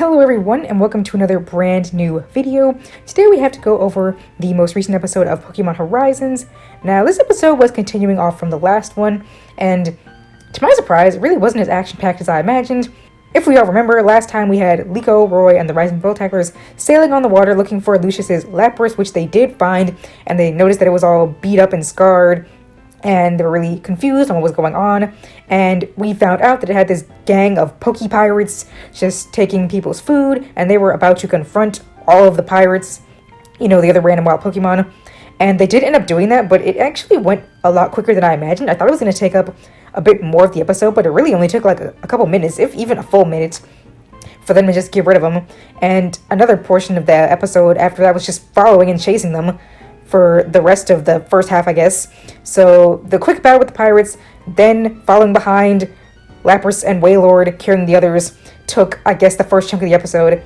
Hello everyone and welcome to another brand new video. Today we have to go over the most recent episode of Pokemon Horizons. Now this episode was continuing off from the last one, and to my surprise it really wasn't as action-packed as I imagined. If we all remember, last time we had Liko, Roy, and the Rising Voltacklers sailing on the water looking for Lucius's Lapras, which they did find, and they noticed that it was all beat up and scarred, and they were really confused on what was going on. And we found out that it had this gang of Poke Pirates just taking people's food, and they were about to confront all of the pirates, the other random wild Pokemon. And they did end up doing that, but it actually went a lot quicker than I imagined. I thought it was going to take up a bit more of the episode, but it really only took like a couple minutes, if even a full minute, for them to just get rid of them. And another portion of the episode after that was just following and chasing them for the rest of the first half, I guess. So the quick battle with the pirates, then following behind Lapras and Wailord carrying the others, took, I guess, the first chunk of the episode.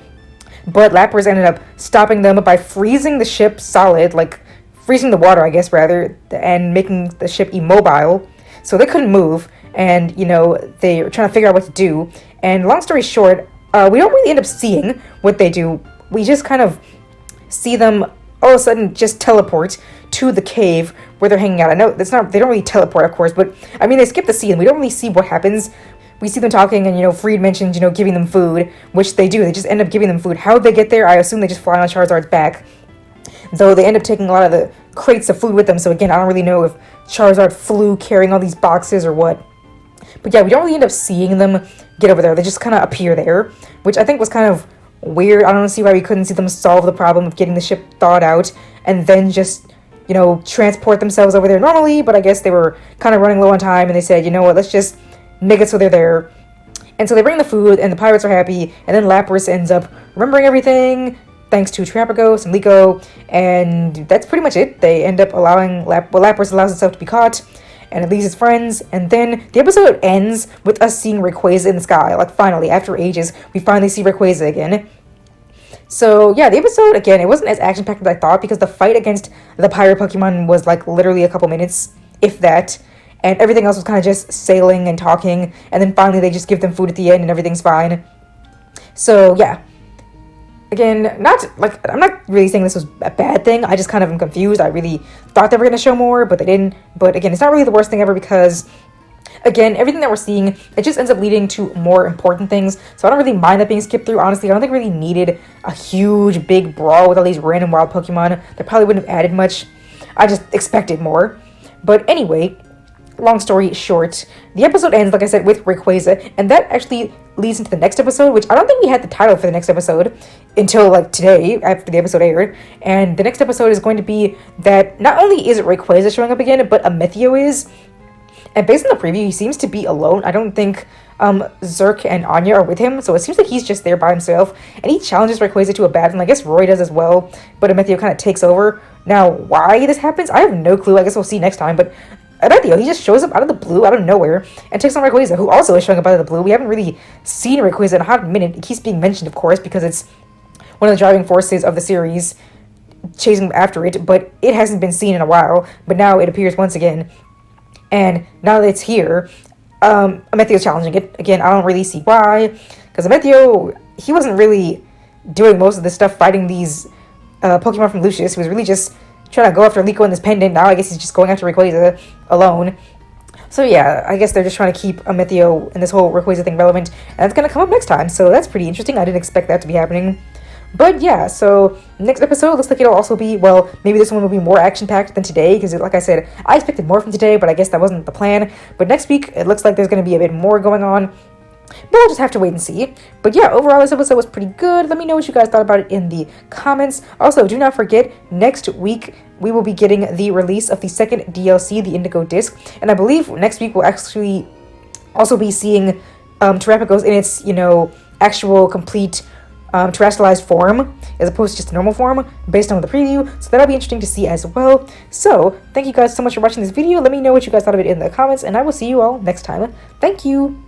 But Lapras ended up stopping them by freezing the ship solid, like freezing the water, I guess, rather, and making the ship immobile. So they couldn't move, and, they were trying to figure out what to do. And long story short, we don't really end up seeing what they do. We just kind of see them all of a sudden just teleport to the cave where they're hanging out. I know they don't really teleport, of course, but I mean, they skip the scene. We don't really see what happens. We see them talking, and Freed mentions, giving them food, which they do. They just end up giving them food. How they get there, I assume they just fly on Charizard's back, though they end up taking a lot of the crates of food with them. So again, I don't really know if Charizard flew carrying all these boxes or what. But yeah, we don't really end up seeing them get over there. They just kind of appear there, which I think was kind of weird. I don't see why we couldn't see them solve the problem of getting the ship thawed out and then just, transport themselves over there normally. But I guess they were kind of running low on time, and they said, you know what, let's just make it so they're there. And so they bring the food, and the pirates are happy, and then Lapras ends up remembering everything thanks to Terrapagos and Liko, and that's pretty much it. They end up allowing Lapras allows itself to be caught, and it leaves his friends, and then the episode ends with us seeing Rayquaza in the sky. Like, finally, after ages, we finally see Rayquaza again. So, yeah, the episode, again, it wasn't as action-packed as I thought, because the fight against the pirate Pokemon was, like, literally a couple minutes, if that, and everything else was kind of just sailing and talking, and then finally they just give them food at the end, and everything's fine. So, yeah. Again, I'm not really saying this was a bad thing. I just kind of am confused. I really thought they were going to show more, but they didn't. But again, it's not really the worst thing ever because, again, everything that we're seeing, it just ends up leading to more important things. So I don't really mind that being skipped through. Honestly, I don't think we really needed a huge, big brawl with all these random wild Pokemon. That probably wouldn't have added much. I just expected more. But anyway, long story short, the episode ends, like I said, with Rayquaza, and that actually leads into the next episode, which I don't think we had the title for the next episode until, like, today, after the episode aired. And the next episode is going to be that not only is it Rayquaza showing up again, but Amethio is. And based on the preview, he seems to be alone. I don't think Zerk and Anya are with him, so it seems like he's just there by himself. And he challenges Rayquaza to a battle, and I guess Roy does as well, but Amethio kind of takes over. Now, why this happens, I have no clue. I guess we'll see next time, but Amethio, he just shows up out of the blue, out of nowhere, and takes on Rayquaza, who also is showing up out of the blue. We haven't really seen Rayquaza in a hot minute. It keeps being mentioned, of course, because it's one of the driving forces of the series, chasing after it, but it hasn't been seen in a while. But now it appears once again, and now that it's here, Amethio's challenging it. Again, I don't really see why, because Amethio, he wasn't really doing most of this stuff fighting these Pokemon from Lucius. He was really just trying to go after Liko and this pendant. Now I guess he's just going after Rayquaza alone. So yeah, I guess they're just trying to keep Amethio and this whole Rayquaza thing relevant, and that's going to come up next time, so that's pretty interesting. I didn't expect that to be happening. But yeah, so next episode looks like it'll also be, well, maybe this one will be more action-packed than today, because like I said, I expected more from today, but I guess that wasn't the plan. But next week, it looks like there's going to be a bit more going on. But we'll just have to wait and see. But yeah, overall, this episode was pretty good. Let me know what you guys thought about it in the comments. Also, do not forget, next week, we will be getting the release of the second DLC, the Indigo Disc. And I believe next week we'll actually also be seeing Terrapagos in its, actual complete terrestrialized form, as opposed to just a normal form, based on the preview. So that'll be interesting to see as well. So, thank you guys so much for watching this video. Let me know what you guys thought of it in the comments, and I will see you all next time. Thank you!